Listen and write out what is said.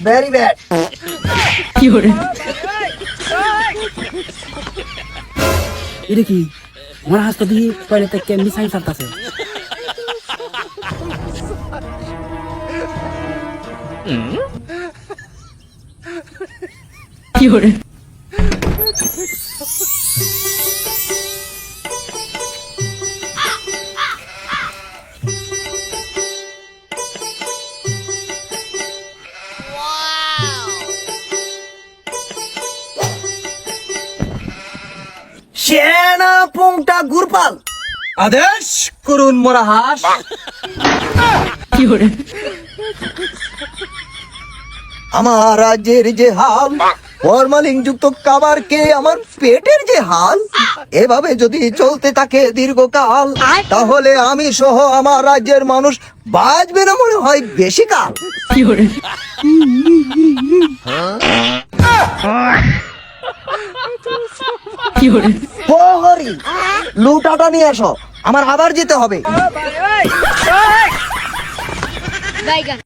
Very bad. কি হরে এটা কি আমার হাসতে দিয়ে টয়লেটে কেমনি সাইন সারতাছে কি হরে সেনা পুংটা গুরপাল আদেশ করুন মোরা হাস। কি হরে আমার রাজ্যের যে হাল, ফরমালিন যুক্ত খাবার কে আমার পেটের যে হাল, এভাবে যদি চলতে থাকে দীর্ঘকাল, তাহলে আমি সহ আমার রাজ্যের মানুষ বাঁচবে না মনে হয় বেশি কাল। কি হরে কি হরে হো হরি, লুটাটা নিয়ে আসো, আমার আবার যেতে হবে।